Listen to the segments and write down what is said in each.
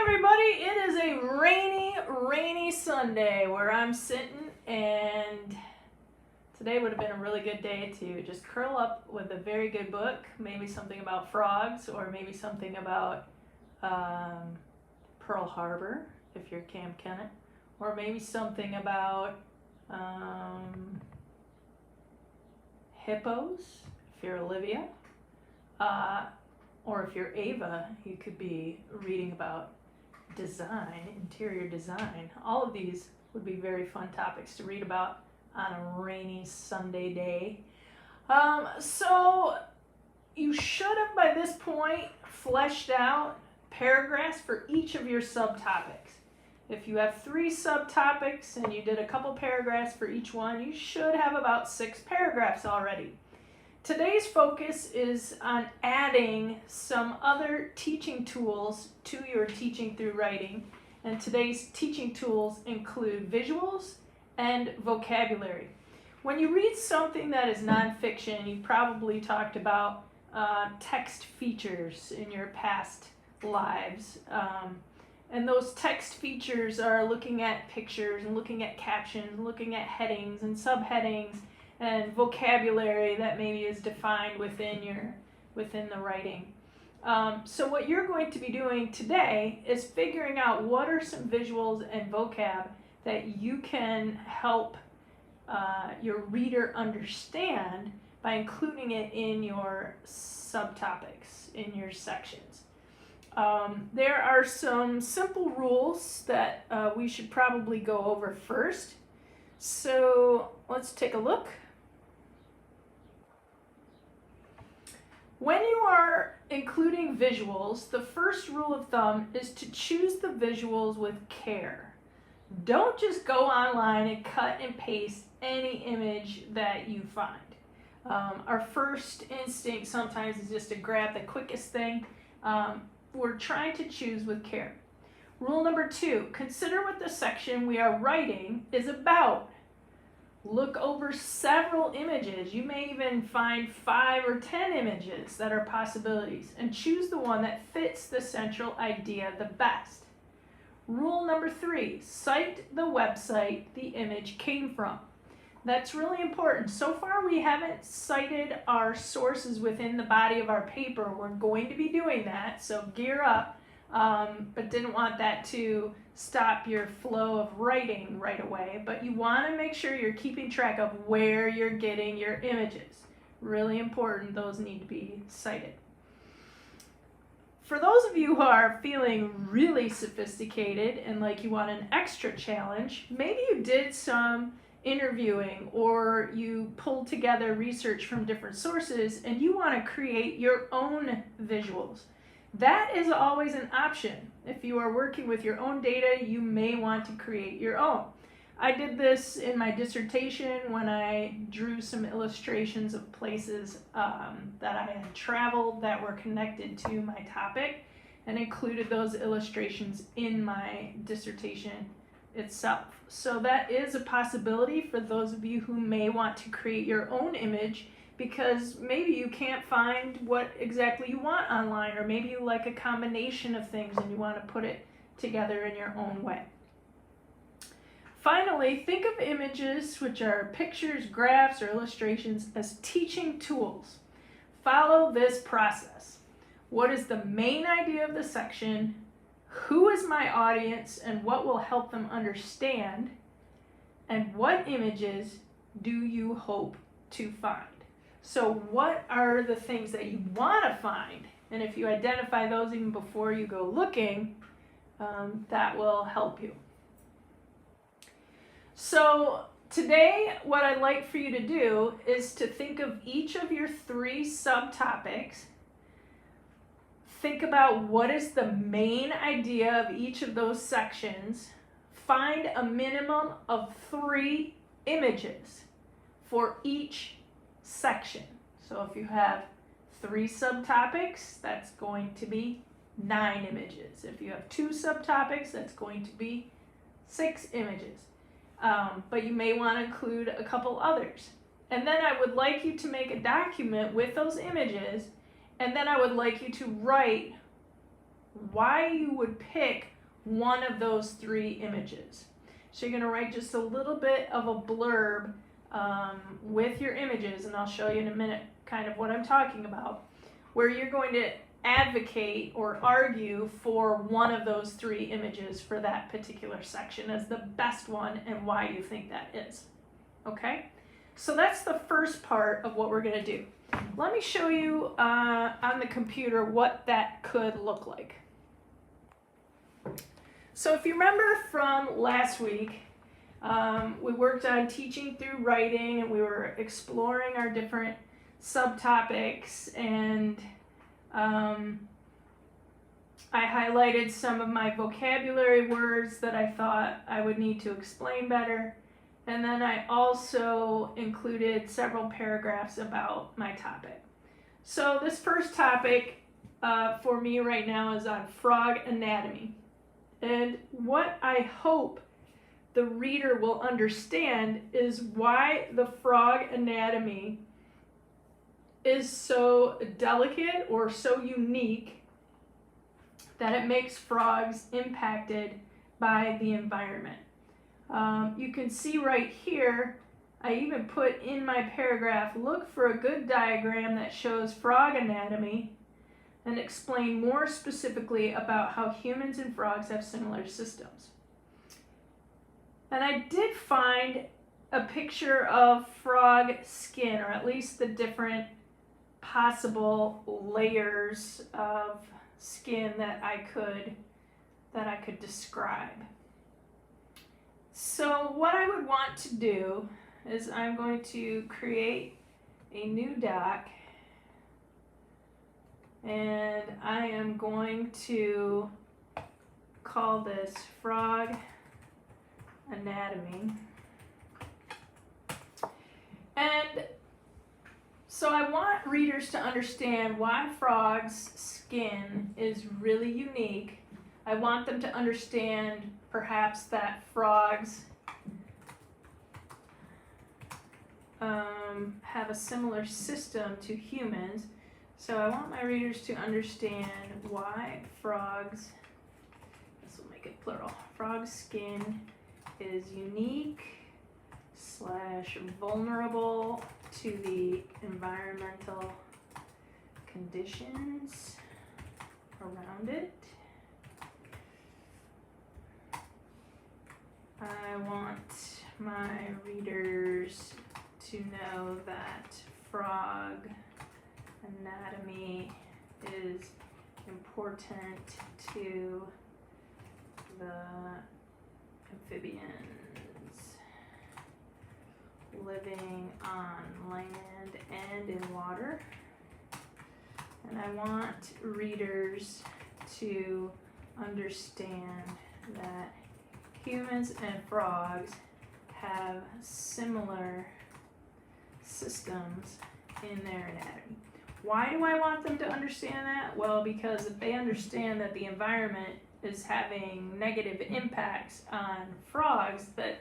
everybody, it is a rainy Sunday where I'm sitting, and today would have been a really good day to just curl up with a very good book, maybe something about frogs, or maybe something about Pearl Harbor, if you're Cam Kennett, or maybe something about hippos, if you're Olivia, or if you're Ava, you could be reading about design, interior design. All of these would be very fun topics to read about on a rainy Sunday day. So you should have by this point fleshed out paragraphs for each of your subtopics. If you have 3 subtopics and you did a couple paragraphs for each one, you should have about 6 paragraphs already. Today's focus is on adding some other teaching tools to your teaching through writing, and today's teaching tools include visuals and vocabulary. When you read something that is nonfiction, you probably talked about text features in your past lives, and those text features are looking at pictures and looking at captions, looking at headings and subheadings, and vocabulary that maybe is defined within the writing. So what you're going to be doing today is figuring out what are some visuals and vocab that you can help your reader understand by including it in your subtopics, in your sections. There are some simple rules that we should probably go over first. So let's take a look. When you are including visuals, the first rule of thumb is to choose the visuals with care. Don't just go online and cut and paste any image that you find. Our first instinct sometimes is just to grab the quickest thing. We're trying to choose with care. Rule number 2, consider what the section we are writing is about. Look over several images. You may even find 5 or 10 images that are possibilities, and choose the one that fits the central idea the best. Rule number 3, cite the website the image came from. That's really important. So far we haven't cited our sources within the body of our paper. We're going to be doing that, so gear up, but didn't want that to stop your flow of writing right away. But you want to make sure you're keeping track of where you're getting your images. Really important, those need to be cited. For those of you who are feeling really sophisticated and like you want an extra challenge, maybe you did some interviewing or you pulled together research from different sources and you want to create your own visuals. That is always an option. If you are working with your own data, you may want to create your own. I did this in my dissertation when I drew some illustrations of places that I had traveled that were connected to my topic, and included those illustrations in my dissertation itself. So that is a possibility for those of you who may want to create your own image, because maybe you can't find what exactly you want online, or maybe you like a combination of things and you want to put it together in your own way. Finally, think of images, which are pictures, graphs, or illustrations, as teaching tools. Follow this process. What is the main idea of the section? Who is my audience and what will help them understand? And what images do you hope to find? So what are the things that you want to find? And if you identify those even before you go looking, that will help you. So today, what I'd like for you to do is to think of each of your 3 subtopics. Think about what is the main idea of each of those sections. Find a minimum of 3 images for each section. So if you have 3 subtopics, that's going to be 9 images. If you have 2 subtopics, that's going to be 6 images. But you may want to include a couple others. And then I would like you to make a document with those images, and then I would like you to write why you would pick one of those three images. So you're going to write just a little bit of a blurb with your images, and I'll show you in a minute kind of what I'm talking about, where you're going to advocate or argue for one of those three images for that particular section as the best one and why you think that is. Okay? So that's the first part of what we're going to do. Let me show you on the computer what that could look like. So if you remember from last week, we worked on teaching through writing, and we were exploring our different subtopics, and I highlighted some of my vocabulary words that I thought I would need to explain better. And then I also included several paragraphs about my topic. So this first topic for me right now is on frog anatomy. And what I hope the reader will understand is why the frog anatomy is so delicate or so unique that it makes frogs impacted by the environment. You can see right here, I even put in my paragraph, look for a good diagram that shows frog anatomy and explain more specifically about how humans and frogs have similar systems. And I did find a picture of frog skin, or at least the different possible layers of skin that I could describe. So what I would want to do is I'm going to create a new doc, and I am going to call this frog anatomy. And so I want readers to understand why frogs' skin is really unique. I want them to understand perhaps that frogs have a similar system to humans. So I want my readers to understand why frogs, this will make it plural, frog skin is unique / vulnerable to the environmental conditions around it. I want my readers to know that frog anatomy is important to the amphibians living on land and in water. And I want readers to understand that humans and frogs have similar systems in their anatomy. Why do I want them to understand that? Well, because if they understand that the environment is having negative impacts on frogs, that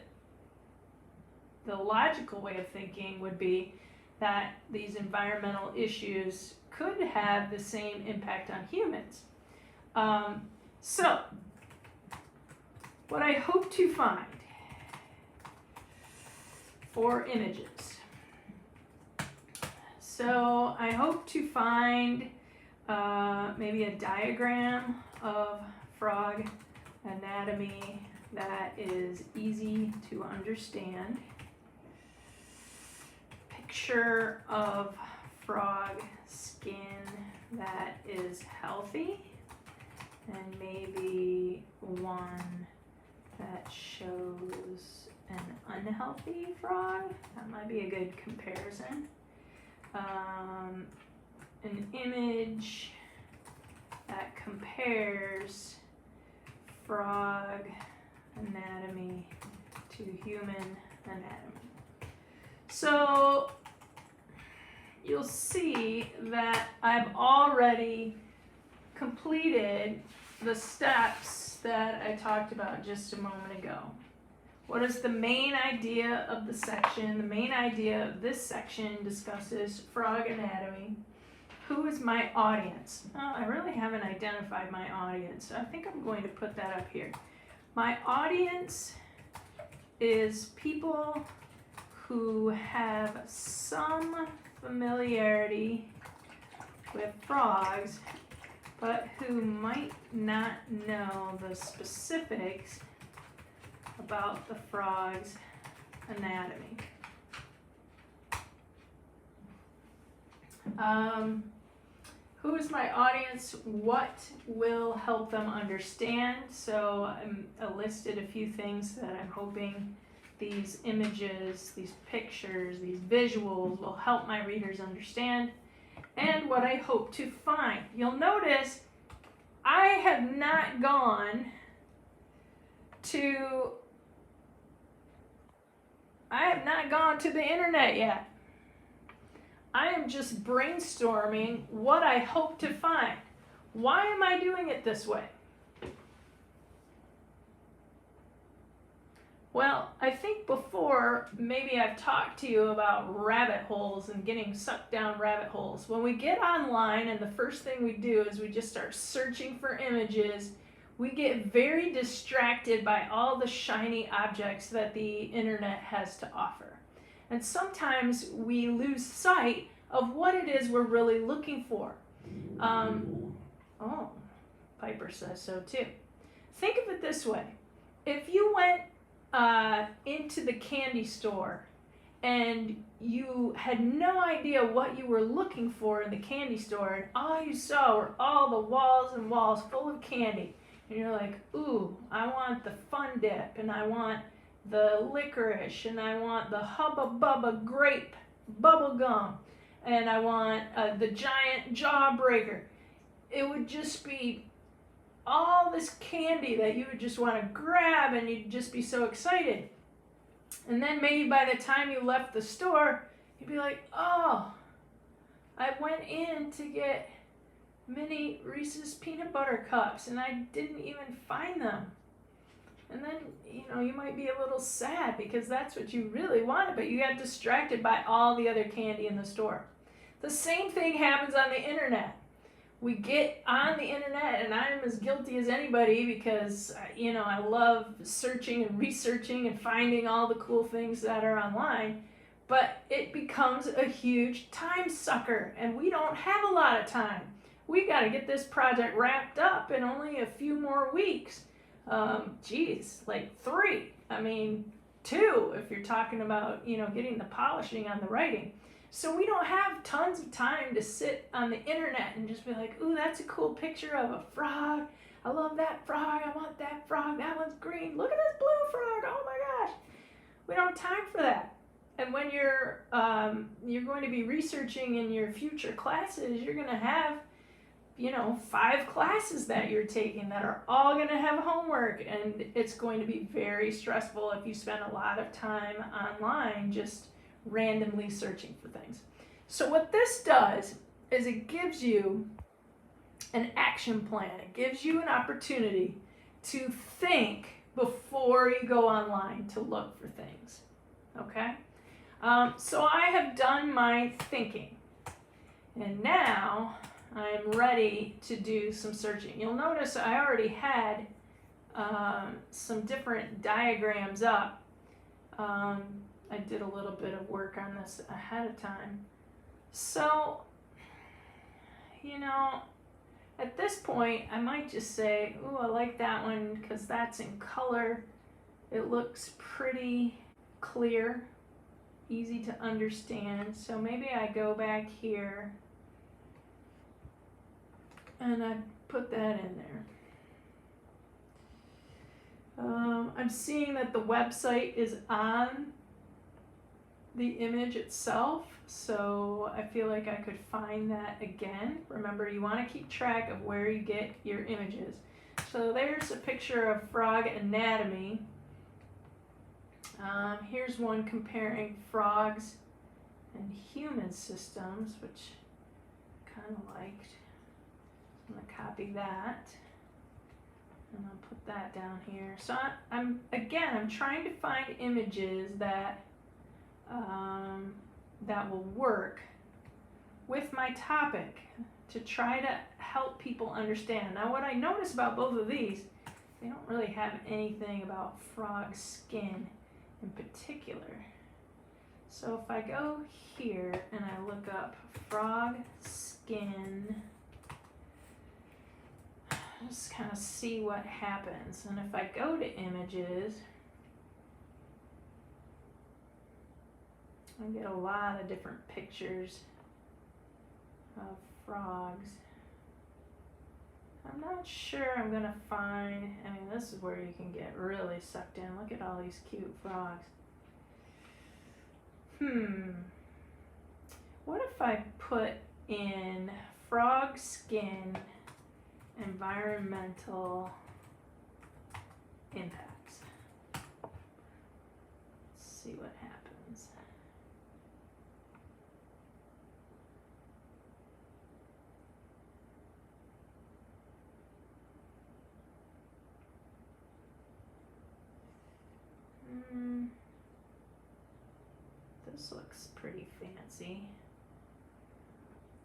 the logical way of thinking would be that these environmental issues could have the same impact on humans. So, what I hope to find for images. So I hope to find maybe a diagram of frog anatomy that is easy to understand. Picture of frog skin that is healthy, and maybe one that shows an unhealthy frog. That might be a good comparison. An image that compares frog anatomy to human anatomy. So you'll see that I've already completed the steps that I talked about just a moment ago. What is the main idea of the section? The main idea of this section discusses frog anatomy. Who is my audience? Oh, I really haven't identified my audience. So I think I'm going to put that up here. My audience is people who have some familiarity with frogs, but who might not know the specifics about the frog's anatomy. Who is my audience? What will help them understand? So I listed a few things that I'm hoping these images, these pictures, these visuals will help my readers understand, and what I hope to find. You'll notice I have not gone to the internet yet. I am just brainstorming what I hope to find. Why am I doing it this way? Well, I think before, maybe I've talked to you about rabbit holes and getting sucked down rabbit holes. When we get online and the first thing we do is we just start searching for images, we get very distracted by all the shiny objects that the internet has to offer. And sometimes we lose sight of what it is we're really looking for. Oh, Piper says so too. Think of it this way. If you went into the candy store and you had no idea what you were looking for in the candy store, and all you saw were all the walls and walls full of candy, and you're like, ooh, I want the Fun Dip, and I want the licorice, and I want the Hubba Bubba grape bubble gum, and I want the giant jawbreaker. It would just be all this candy that you would just want to grab, and you'd just be so excited. And then maybe by the time you left the store, you'd be like, oh, I went in to get mini Reese's peanut butter cups and I didn't even find them. And then, you might be a little sad because that's what you really wanted, but you got distracted by all the other candy in the store. The same thing happens on the internet. We get on the internet, and I'm as guilty as anybody because, I love searching and researching and finding all the cool things that are online, but it becomes a huge time sucker, and we don't have a lot of time. We got to get this project wrapped up in only a few more weeks. Like 3. 2 if you're talking about, getting the polishing on the writing. So we don't have tons of time to sit on the internet and just be like, ooh, that's a cool picture of a frog. I love that frog. I want that frog. That one's green. Look at this blue frog. Oh my gosh. We don't have time for that. And when you're going to be researching in your future classes, you're going to have, 5 classes that you're taking that are all going to have homework. And it's going to be very stressful if you spend a lot of time online just randomly searching for things. So what this does is it gives you an action plan. It gives you an opportunity to think before you go online to look for things. Okay? So I have done my thinking. And now I'm ready to do some searching. You'll notice I already had some different diagrams up. I did a little bit of work on this ahead of time. So, at this point, I might just say, ooh, I like that one because that's in color. It looks pretty clear, easy to understand. So maybe I go back here and I put that in there. I'm seeing that the website is on the image itself, so I feel like I could find that again. Remember, you want to keep track of where you get your images. So there's a picture of frog anatomy. Here's one comparing frogs and human systems, which I kind of liked. I'm going to copy that. And I'll put that down here. So I'm trying to find images that will work with my topic to try to help people understand. Now, what I notice about both of these, they don't really have anything about frog skin in particular. So if I go here and I look up frog skin, just kind of see what happens. And if I go to images, I get a lot of different pictures of frogs. I'm not sure I'm gonna find, I mean, this is where you can get really sucked in. Look at all these cute frogs. What if I put in frog skin environmental impacts? Let's see what happens. This looks pretty fancy.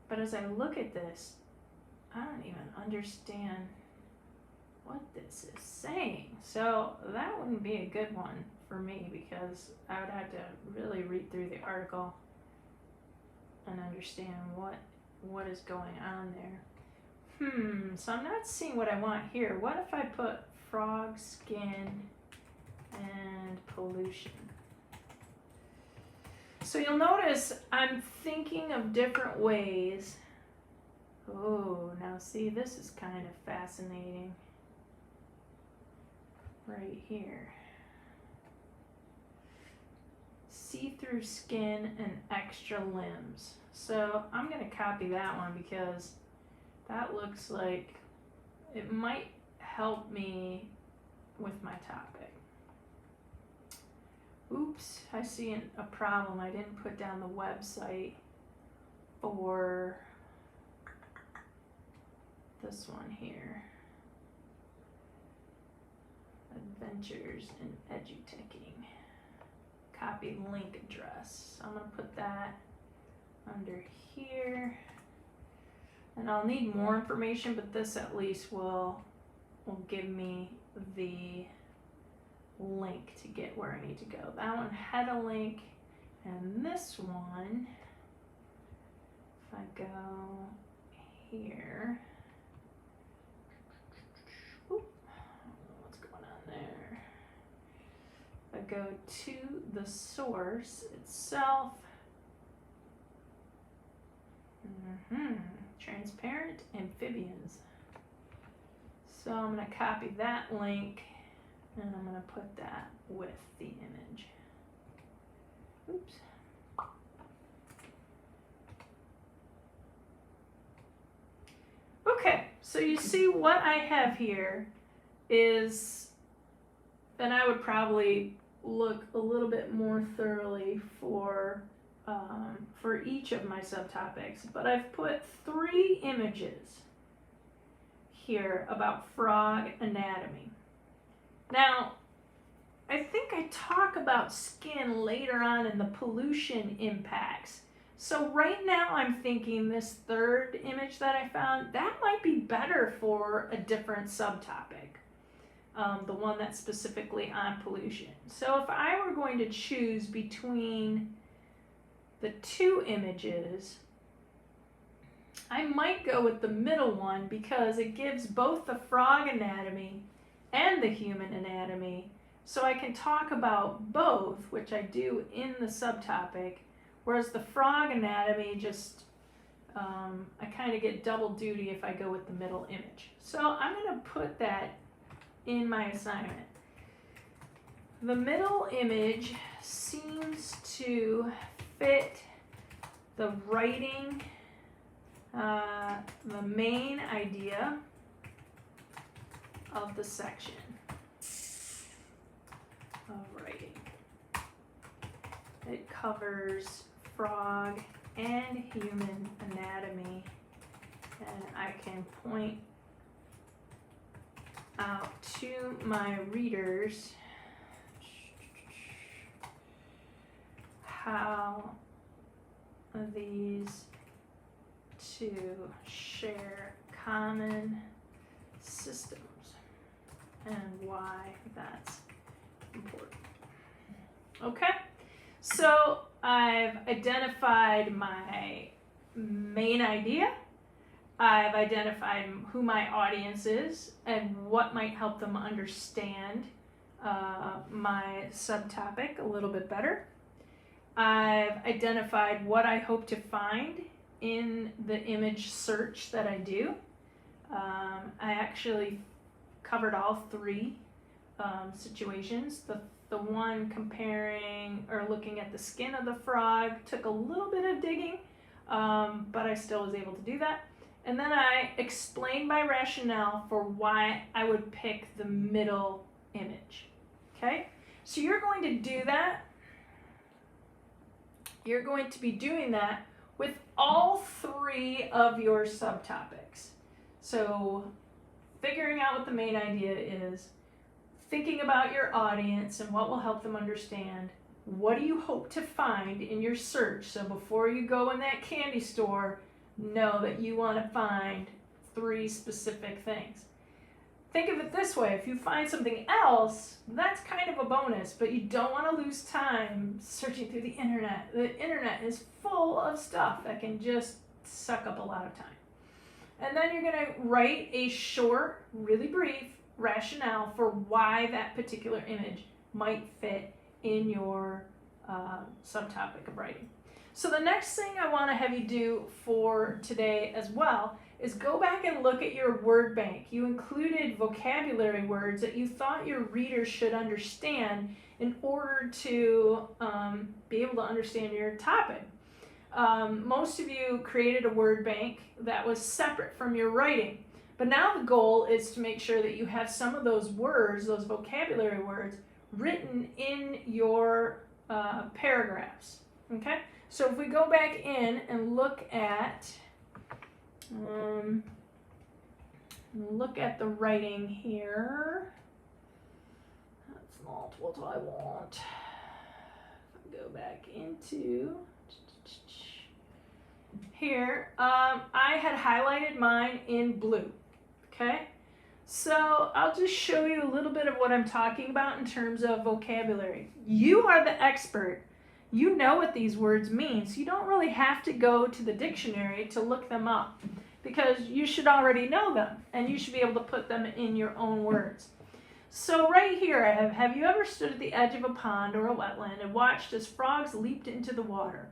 But as I look at this, I don't even understand what this is saying. So that wouldn't be a good one for me because I would have to really read through the article and understand what is going on there. So I'm not seeing what I want here. What if I put frog skin and pollution? So you'll notice I'm thinking of different ways. Oh, now see, this is kind of fascinating right here. See-through skin and extra limbs. So I'm going to copy that one because that looks like it might help me with my topic. Oops, I see a problem. I didn't put down the website for this one here. Adventures in Eduteching. Copy link address. So I'm going to put that under here. And I'll need more information, but this at least will give me the link to get where I need to go. That one had a link, and this one, if I go here, oop, I don't know what's going on there. If I go to the source itself, transparent amphibians. So I'm going to copy that link and I'm going to put that with the image. Oops. Okay, so you see what I have here is, and I would probably look a little bit more thoroughly for each of my subtopics, but I've put 3 images here about frog anatomy. Now, I think I talk about skin later on in the pollution impacts. So right now I'm thinking this 3rd image that I found, that might be better for a different subtopic. The one that's specifically on pollution. So if I were going to choose between the 2 images, I might go with the middle one because it gives both the frog anatomy and the human anatomy, so I can talk about both, which I do in the subtopic, whereas the frog anatomy just, I kind of get double duty if I go with the middle image. So I'm going to put that in my assignment. The middle image seems to fit the writing, the main idea of the section of writing. It covers frog and human anatomy, and I can point out to my readers how these to share common systems and why that's important. Okay, so I've identified my main idea. I've identified who my audience is and what might help them understand my subtopic a little bit better. I've identified what I hope to find in the image search that I do. I actually covered all three situations. The one comparing or looking at the skin of the frog took a little bit of digging, but I still was able to do that. And then I explained my rationale for why I would pick the middle image. Okay, so you're going to do that. You're going to be doing that with all three of your subtopics. So figuring out what the main idea is, thinking about your audience and what will help them understand, what do you hope to find in your search? So before you go in that candy store, know that you want to find three specific things. Think of it this way, if you find something else, that's kind of a bonus, but you don't want to lose time searching through the internet. The internet is full of stuff that can just suck up a lot of time. And then you're going to write a short, really brief rationale for why that particular image might fit in your subtopic of writing. So the next thing I want to have you do for today as well is go back and look at your word bank. You included vocabulary words that you thought your readers should understand in order to be able to understand your topic. Most of you created a word bank that was separate from your writing, but now the goal is to make sure that you have some of those words, those vocabulary words, written in your paragraphs. Okay? So if we go back in and look at the writing here. That's not what I want. Go back into here. I had highlighted mine in blue. Okay, so I'll just show you a little bit of what I'm talking about in terms of vocabulary. You are the expert. You know what these words mean, so you don't really have to go to the dictionary to look them up because you should already know them and you should be able to put them in your own words. So right here I have you ever stood at the edge of a pond or a wetland and watched as frogs leaped into the water?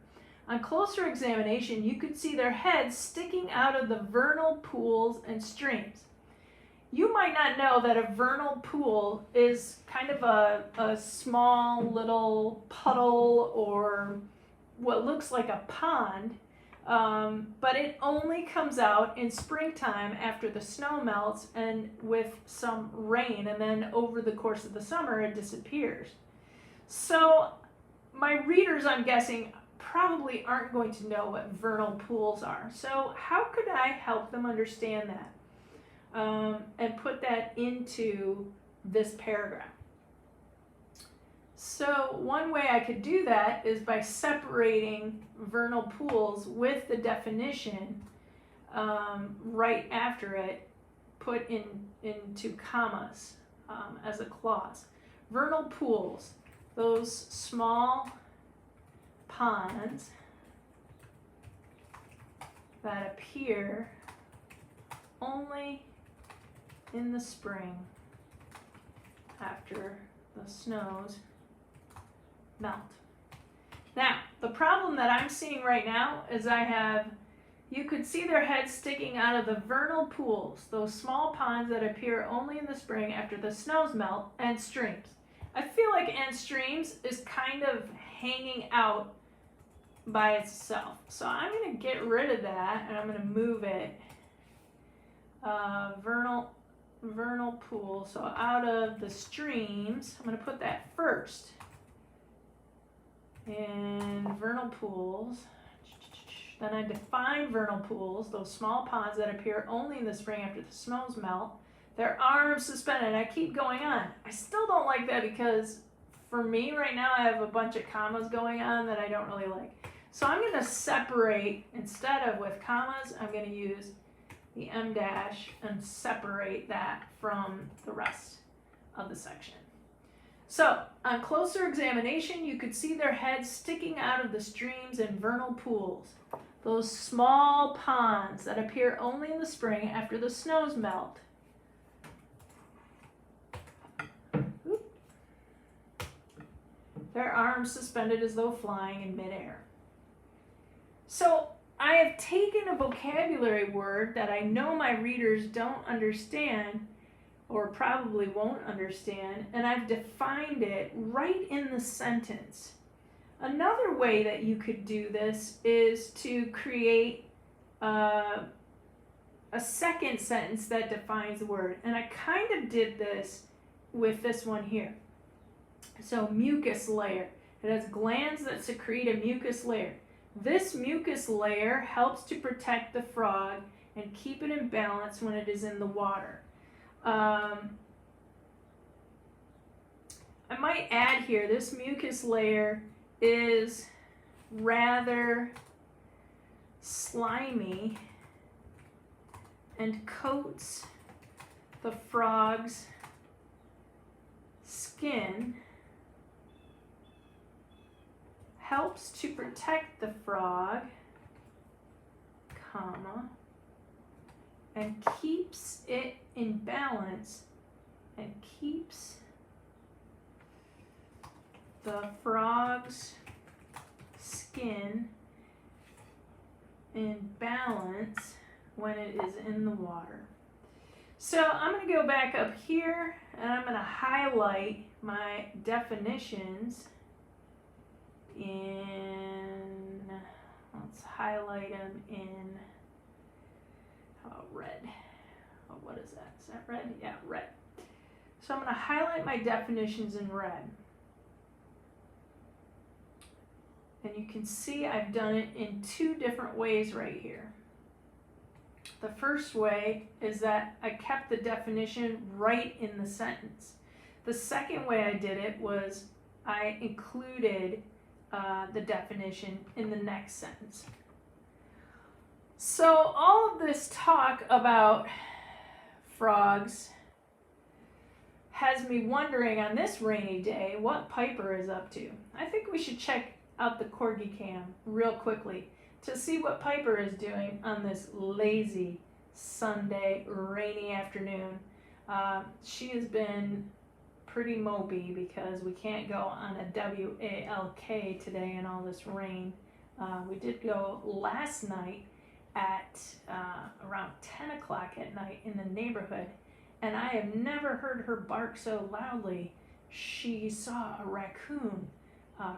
On closer examination, you could see their heads sticking out of the vernal pools and streams. You might not know that a vernal pool is kind of a small little puddle or what looks like a pond, but it only comes out in springtime after the snow melts and with some rain, and then over the course of the summer it disappears. So my readers, I'm guessing, probably aren't going to know what vernal pools are. So how could I help them understand that? And put that into this paragraph. So one way I could do that is by separating vernal pools with the definition right after it, put into commas as a clause. Vernal pools, those small ponds that appear only in the spring after the snows melt. Now, the problem that I'm seeing right now is you could see their heads sticking out of the vernal pools, those small ponds that appear only in the spring after the snows melt, and streams. I feel like and streams is kind of hanging out by itself. So I'm going to get rid of that and I'm going to move it. Vernal pool, so out of the streams, I'm going to put that first. And vernal pools, then I define vernal pools, those small ponds that appear only in the spring after the snows melt, their arms suspended. I keep going on. I still don't like that because for me right now I have a bunch of commas going on that I don't really like. So I'm going to separate, instead of with commas, I'm going to use the M dash and separate that from the rest of the section. So, on closer examination, you could see their heads sticking out of the streams and vernal pools, those small ponds that appear only in the spring after the snows melt. Their arms suspended as though flying in midair. So, I have taken a vocabulary word that I know my readers don't understand or probably won't understand, and I've defined it right in the sentence. Another way that you could do this is to create a second sentence that defines the word, and I kind of did this with this one here. So mucus layer. It has glands that secrete a mucus layer. This mucus layer helps to protect the frog and keep it in balance when it is in the water. I might add here, this mucus layer is rather slimy and coats the frog's skin, helps to protect the frog, comma, and keeps it in balance and keeps the frog's skin in balance when it is in the water. So I'm going to go back up here and I'm going to highlight my definitions in, let's highlight them in, how about red? Oh, what is that? Is that red? Yeah, red. So I'm going to highlight my definitions in red. And you can see I've done it in two different ways right here. The first way is that I kept the definition right in the sentence. The second way I did it was I included the definition in the next sentence. So all of this talk about frogs has me wondering on this rainy day what Piper is up to. I think we should check out the Corgi Cam real quickly to see what Piper is doing on this lazy Sunday rainy afternoon. She has been pretty mopey because we can't go on a WALK today in all this rain. We did go last night at around 10 o'clock at night in the neighborhood, and I have never heard her bark so loudly. She saw a raccoon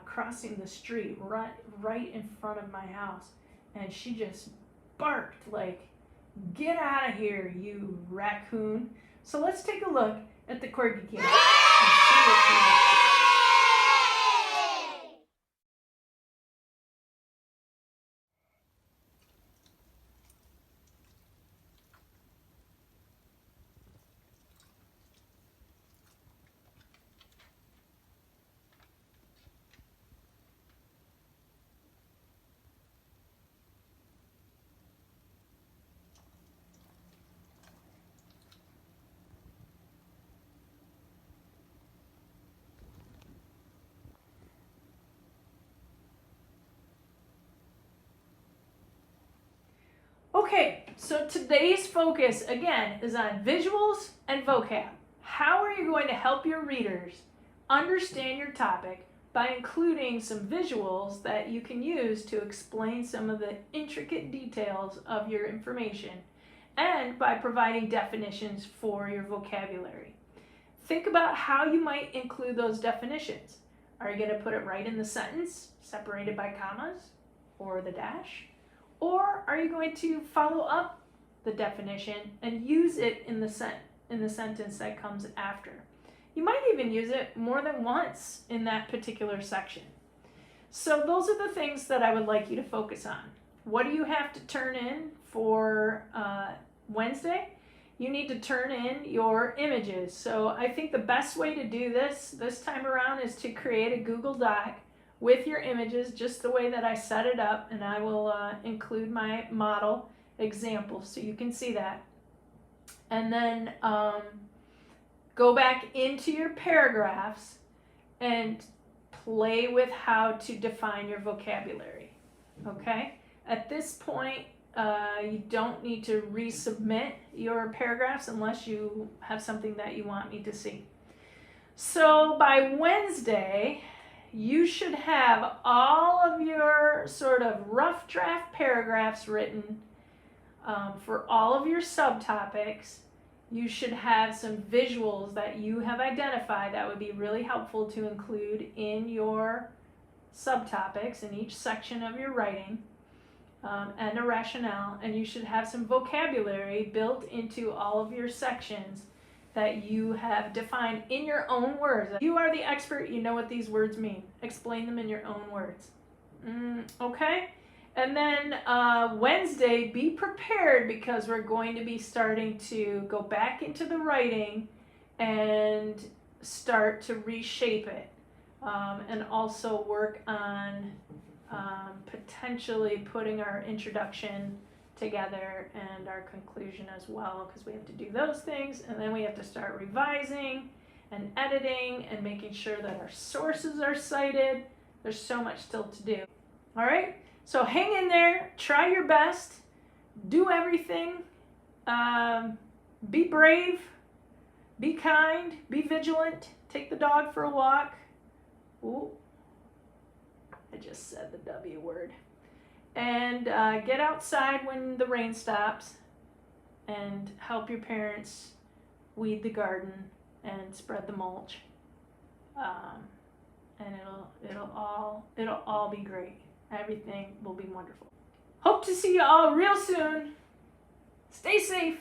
crossing the street right in front of my house, and she just barked like, "Get out of here, you raccoon." So let's take a look at the Corgi Cam and see what she does. Okay, so today's focus, again, is on visuals and vocab. How are you going to help your readers understand your topic by including some visuals that you can use to explain some of the intricate details of your information, and by providing definitions for your vocabulary? Think about how you might include those definitions. Are you going to put it right in the sentence, separated by commas or the dash? Or are you going to follow up the definition and use it in the sentence that comes after? You might even use it more than once in that particular section. So those are the things that I would like you to focus on. What do you have to turn in for Wednesday? You need to turn in your images. So I think the best way to do this time around is to create a Google Doc with your images just the way that I set it up, and I will include my model example so you can see that. And then go back into your paragraphs and play with how to define your vocabulary, okay? At this point, you don't need to resubmit your paragraphs unless you have something that you want me to see. So by Wednesday, you should have all of your sort of rough draft paragraphs written for all of your subtopics. You should have some visuals that you have identified that would be really helpful to include in your subtopics in each section of your writing, and a rationale. And you should have some vocabulary built into all of your sections that you have defined in your own words. You are the expert, you know what these words mean. Explain them in your own words. Okay? And then Wednesday, be prepared because we're going to be starting to go back into the writing and start to reshape it. And also work on potentially putting our introduction together and our conclusion as well, because we have to do those things, and then we have to start revising and editing and making sure that our sources are cited. There's so much still to do. All right, so hang in there, try your best, do everything, be brave, be kind, be vigilant, take the dog for a walk. Ooh, I just said the W word. And get outside when the rain stops and help your parents weed the garden and spread the mulch. And it'll all be great. Everything will be wonderful. Hope to see you all real soon. Stay safe.